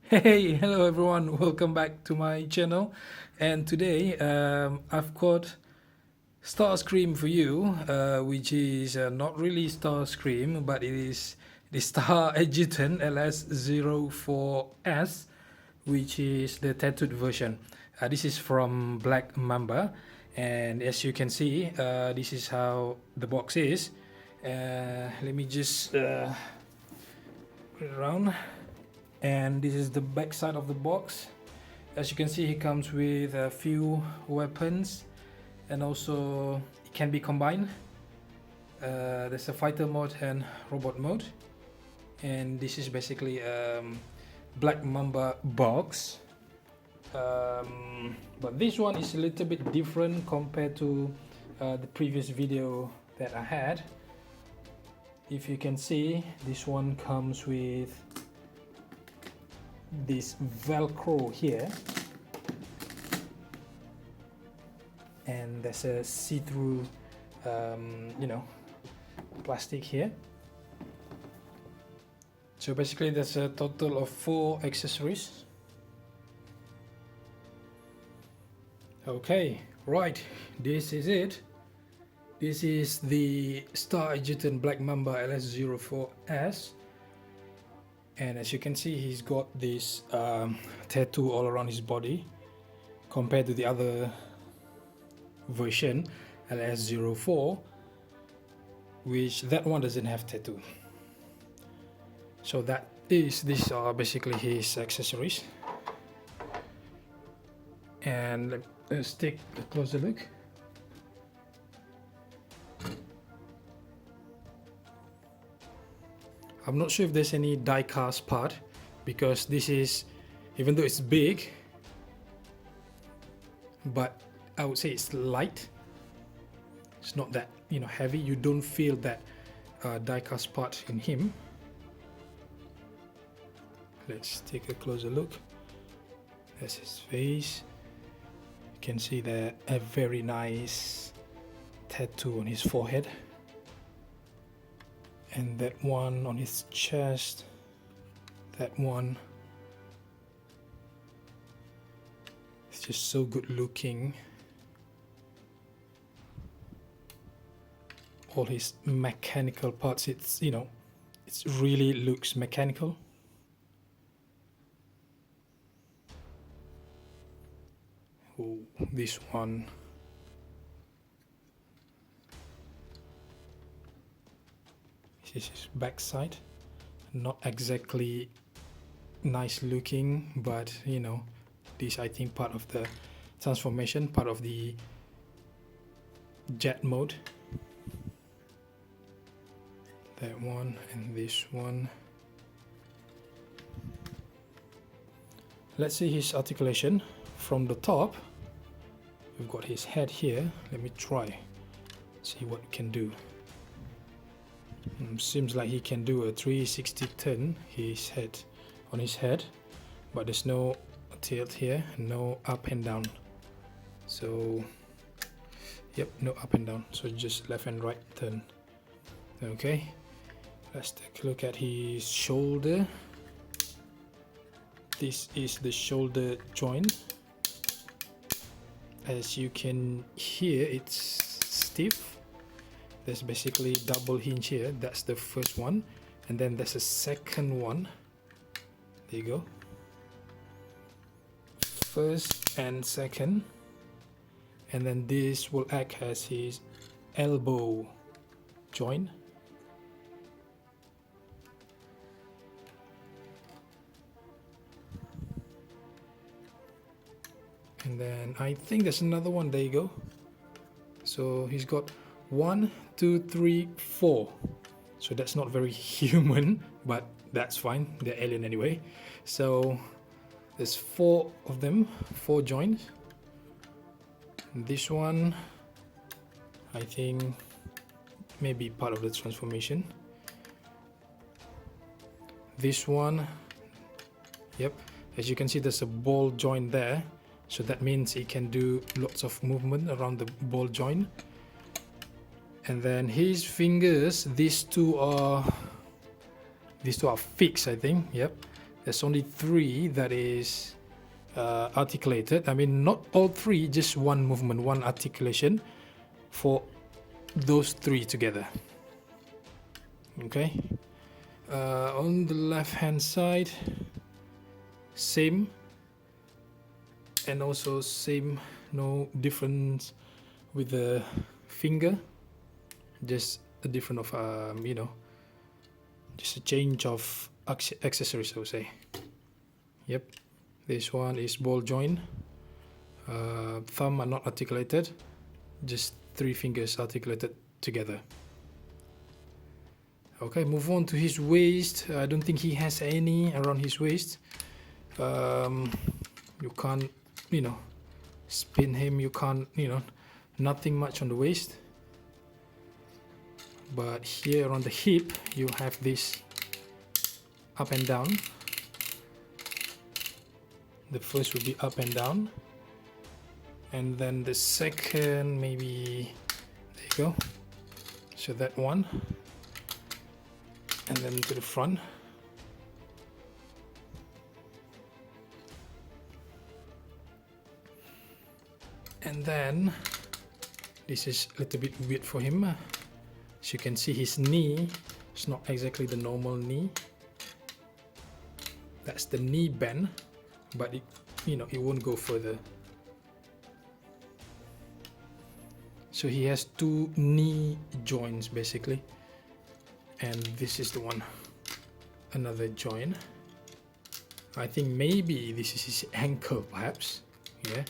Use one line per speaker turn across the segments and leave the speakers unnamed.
Hey, hello everyone, welcome back to my channel. And today I've got Starscream for you, which is not really Starscream, but it is the Star Adjutant LS04S, which is the tattooed version. This is from Black Mamba, and as you can see, this is how the box is. Let me just put it around. And this is the back side of the box. As you can see, it comes with a few weapons, and also it can be combined. There's a fighter mode and robot mode, and this is basically Black Mamba box. But this one is a little bit different compared to the previous video that I had. If you can see, this one comes with this velcro here, and there's a see-through plastic here. So basically there's a total of 4 accessories. Okay, right, this is it. This is the Star Adjutant Black Mamba LS04S. And as you can see, he's got this tattoo all around his body compared to the other version, LS04, which that one doesn't have tattoo. So these are basically his accessories. And let's take a closer look. I'm not sure if there's any die cast part, because this is, even though it's big, but I would say it's light. It's not that heavy. You don't feel that die cast part in him. Let's take a closer look. That's his face. You can see there a very nice tattoo on his forehead. And that one on his chest, that one, it's just so good looking. All his mechanical parts, it really looks mechanical. Oh, this one. This is backside, not exactly nice looking, but this I think part of the transformation, part of the jet mode. That one and this one. Let's see his articulation from the top. We've got his head here. Let me try, see what it can do. Seems like he can do a 360 turn on his head, but there's no tilt here, no up and down. So yep, no up and down, so just left and right turn. Okay, let's take a look at his shoulder. This is the shoulder joint. As you can hear, it's stiff. There's basically double hinge here. That's the first one, and then there's a second one. There you go. First and second, and then this will act as his elbow joint. And then I think there's another one. There you go. So he's got 1, 2, 3, 4. So that's not very human, but that's fine. They're alien anyway. So there's 4 of them, 4 joints. This one, I think, maybe part of the transformation. This one, yep. As you can see, there's a ball joint there. So that means he can do lots of movement around the ball joint. And then his fingers, these two are fixed, I think. Yep, There's only 3 that is articulated. I mean, not all 3, just one movement, one articulation for those 3 together. Okay. On the left hand side, same, and also same, no difference with the finger, just a different of you know, just a change of accessories, I would say. Yep, this one is ball joint. Thumb are not articulated, just 3 fingers articulated together. Okay, move on to his waist. I don't think he has any around his waist. You can't, you know, spin him. You can't, you know, nothing much on the waist. But here on the hip, you have this up and down. The first will be up and down, and then the second, maybe, there you go. So that one, and then to the front. And then this is a little bit weird for him. As you can see, his knee is not exactly the normal knee. That's the knee bend, but it, you know, it won't go further. So he has 2 knee joints basically, and this is the one, another joint. I think maybe this is his ankle, perhaps. Yeah.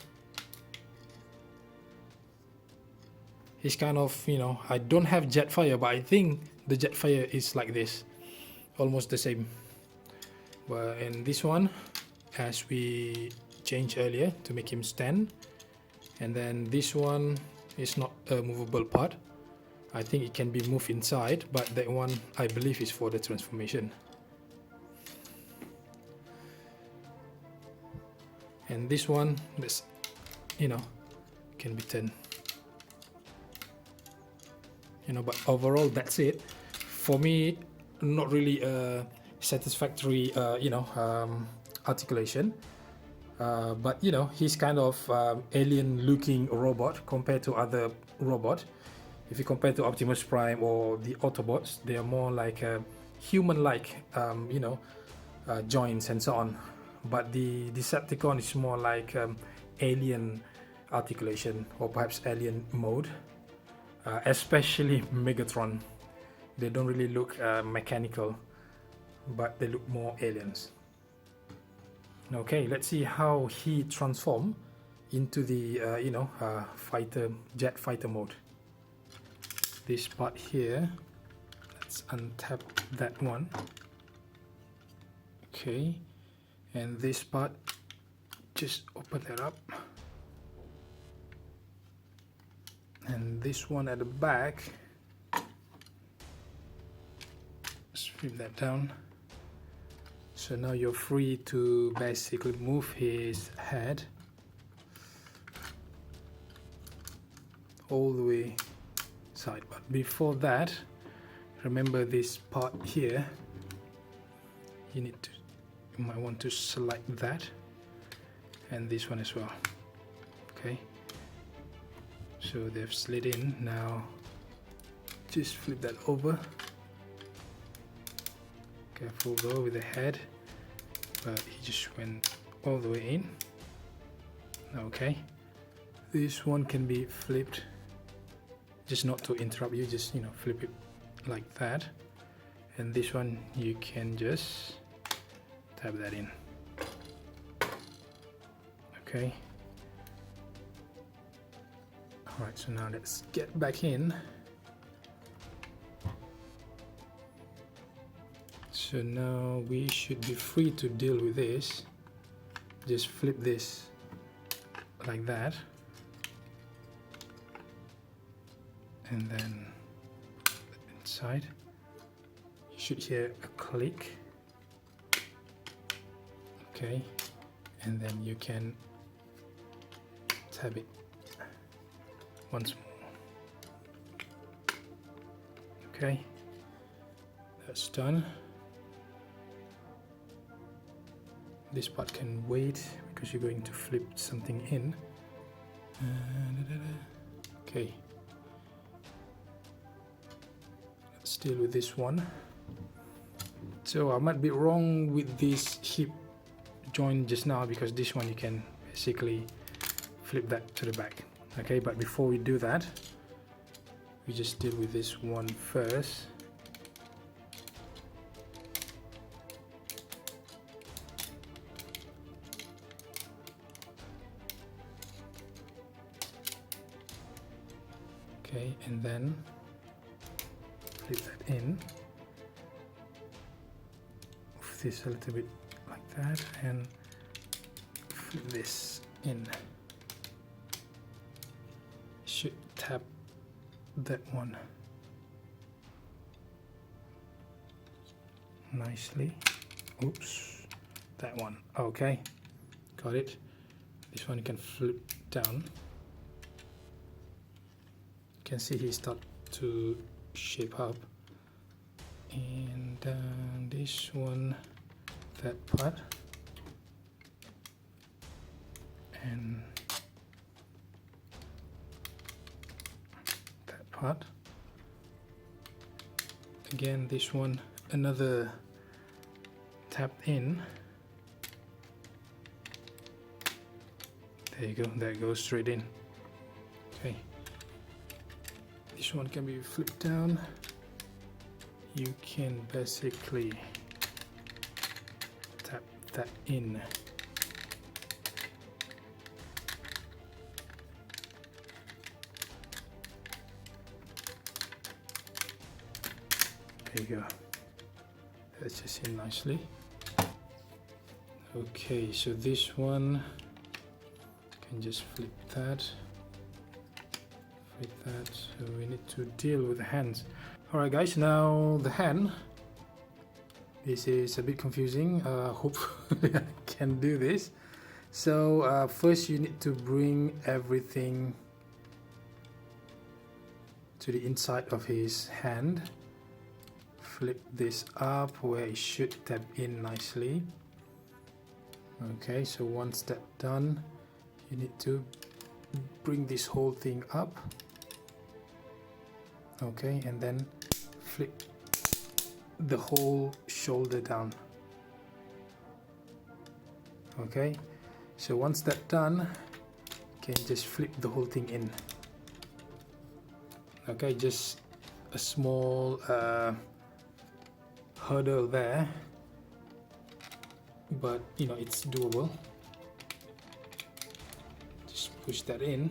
He's kind of, you know, I don't have Jetfire, but I think the Jetfire is like this, almost the same. But in this one, as we changed earlier to make him stand, and then this one is not a movable part. I think it can be moved inside, but that one I believe is for the transformation. And this one, this, you know, can be turned. You know, but overall that's it. For me, not really a satisfactory, you know, articulation. But you know, he's kind of alien-looking robot compared to other robot. If you compare to Optimus Prime or the Autobots, they are more like human-like, you know, joints and so on. But the Decepticon is more like alien articulation, or perhaps alien mode. Especially Megatron. They don't really look mechanical, but they look more aliens. Okay, let's see how he transforms into the you know, jet fighter mode. This part here, let's untap that one. Okay, and this part, just open that up. And this one at the back, strip that down. So now you're free to basically move his head all the way side. But before that, remember this part here, you might want to select that, and this one as well. Okay. So they've slid in. Now just flip that over. Careful though with the head, but he just went all the way in. Okay, this one can be flipped, just not to interrupt you, just, you know, flip it like that. And this one you can just tap that in. Okay. Alright, so now let's get back in. So now we should be free to deal with this. Just flip this like that. And then inside, you should hear a click. Okay, and then you can tab it once more. Okay, that's done. This part can wait because you're going to flip something in. Okay, let's deal with this one. So I might be wrong with this hip joint just now, because this one you can basically flip that to the back. Okay, but before we do that, we just deal with this one first. Okay, and then flip that in. Move this a little bit like that and flip this in. Should tap that one nicely. Oops, that one. Okay, got it. This one you can flip down. You can see he start to shape up, and this one, that part, and that part. Again, this one, another tap in. There you go, that goes straight in. Okay. This one can be flipped down. You can basically tap that in. There you go. That's just in nicely. Okay, so this one can just flip that. Like that, so we need to deal with the hands. Alright guys, now the hand. This is a bit confusing. Hopefully I can do this. So first you need to bring everything to the inside of his hand. Flip this up where it should tap in nicely. Okay, so once that's done, you need to bring this whole thing up. Okay, and then flip the whole shoulder down. Okay, so once that's done, you can just flip the whole thing in. Okay, just a small hurdle there, but you know, it's doable. Just push that in.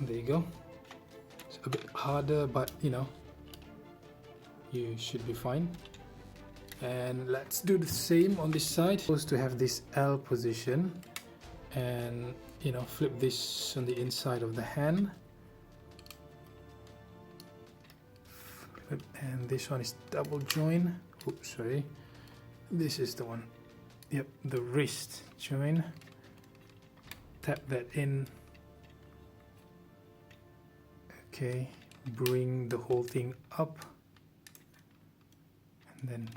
There you go. It's a bit harder, but you know, you should be fine. And let's do the same on this side. Supposed to have this L position, and you know, flip this on the inside of the hand. Flip, and this one is double join. Oops, sorry. This is the one. Yep, the wrist join. Tap that in. Okay, bring the whole thing up, and then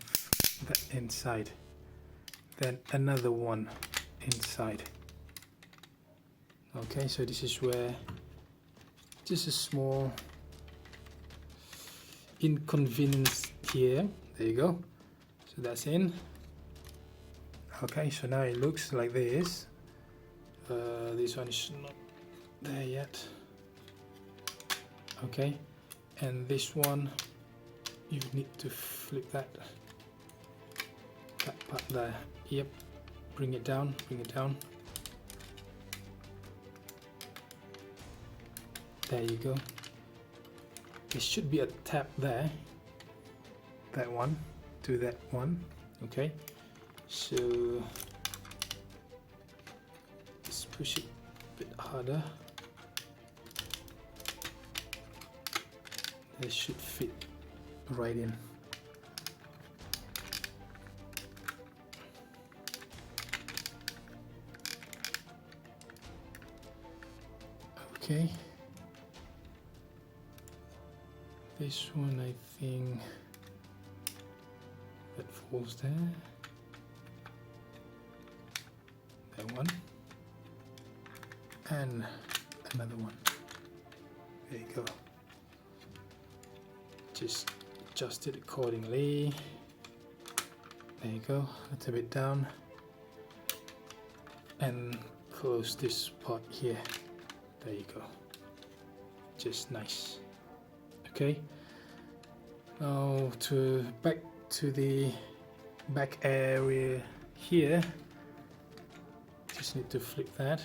that inside, then another one inside. Okay, so this is where just a small inconvenience here. There you go. So that's in. Okay, so now it looks like this. This one is not there yet. Okay, and this one you need to flip that part there. Yep, bring it down, bring it down. There you go. There should be a tap there. That one to that one. Okay, so let's push it a bit harder. It should fit right in. Okay. this one, I think that falls there. That one. And another one. There you go. Just adjust it accordingly. There you go, a little bit down. And close this part here. There you go. Just nice. Okay. Now back to the back area here. Just need to flip that.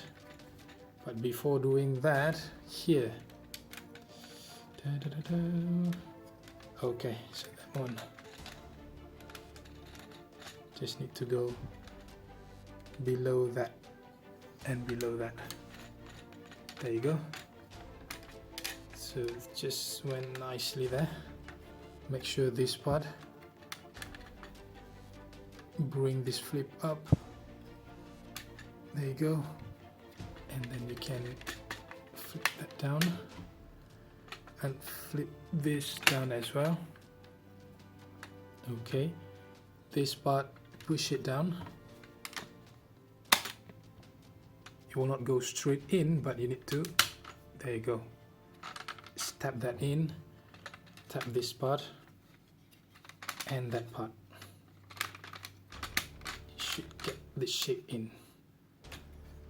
But before doing that, here. Okay, so that one. Just need to go below that and below that. There you go. So it just went nicely there. Make sure this part, bring this flip up. There you go. And then you can flip that down and flip this down as well. Okay, this part, push it down. It will not go straight in, but you need to, there you go. Just tap that in, tap this part and that part. You should get this shape in.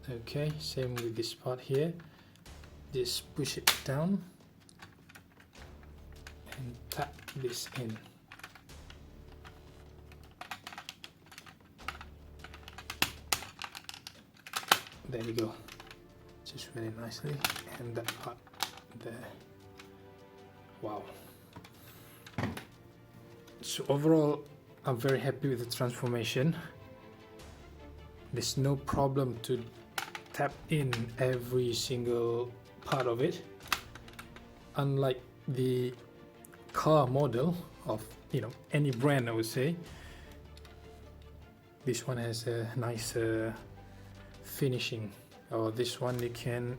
Okay, same with this part here. Just push it down and tap this in. There you go, just really nicely, and that part there. Wow. So overall, I'm very happy with the transformation. There's no problem to tap in every single part of it, unlike the car model of, you know, any brand, I would say. This one has a nice finishing, or this one you can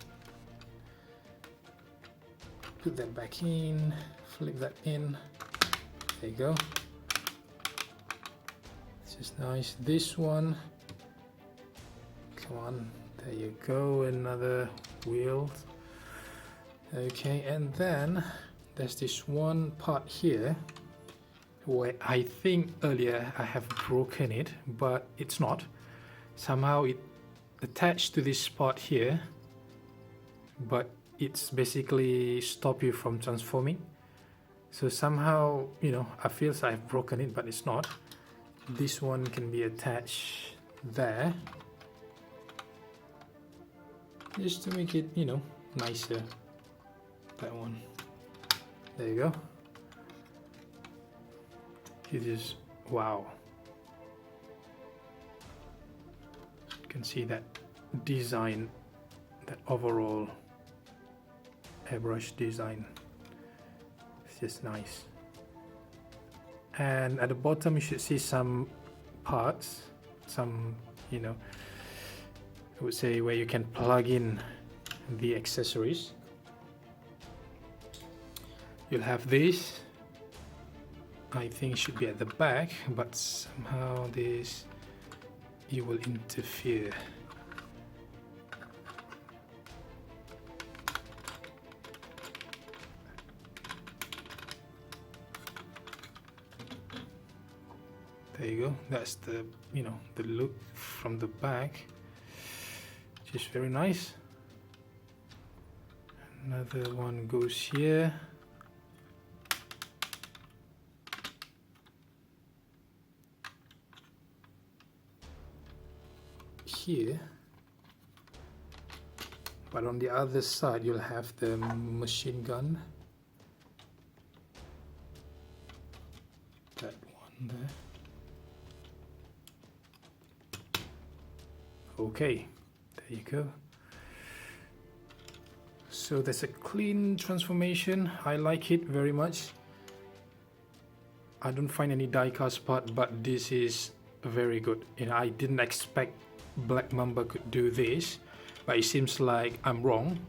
put that back in, flip that in, there you go. This is nice. This one, come on, there you go, another wheel. Okay, and then there's this one part here where I think earlier I have broken it, but it's not. Somehow it attached to this part here, but it's basically stop you from transforming. So somehow, you know, I feel I've broken it, but it's not. This one can be attached there, just to make it, you know, nicer. That one, there you go. It is, wow. You can see that design, that overall airbrush design. It's just nice. And at the bottom you should see some parts, some, you know, I would say where you can plug in the accessories. You'll have this, I think should be at the back, but somehow this, it will interfere. There you go, that's the, you know, the look from the back. Just very nice. Another one goes here. Here, but on the other side you'll have the machine gun, that one there. Okay, there you go. So that's a clean transformation. I like it very much. I don't find any die-cast part, but this is very good. You know, I didn't expect Black Mamba could do this, but it seems like I'm wrong.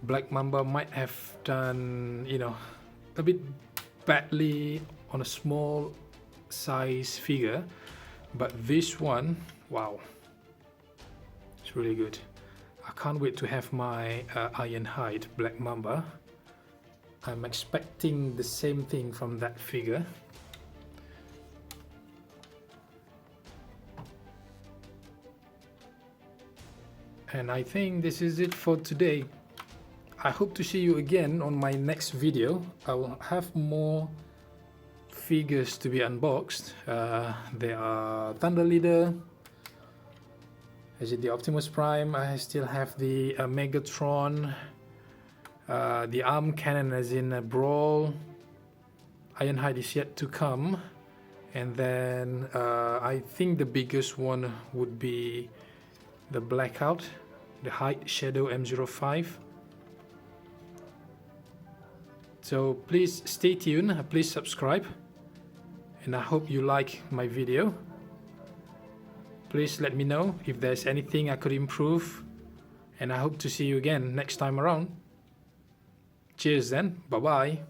Black Mamba might have done, you know, a bit badly on a small size figure, but this one, wow, it's really good. I can't wait to have my Ironhide Black Mamba. I'm expecting the same thing from that figure. And I think this is it for today. I hope to see you again on my next video. I will have more figures to be unboxed. There are Thunder Leader. Is it the Optimus Prime? I still have the Megatron. The arm cannon as in Brawl. Ironhide is yet to come. And then I think the biggest one would be the Blackout, the Hide Shadow M05. So please stay tuned, please subscribe, and I hope you like my video. Please let me know if there's anything I could improve, and I hope to see you again next time around. Cheers then, bye bye.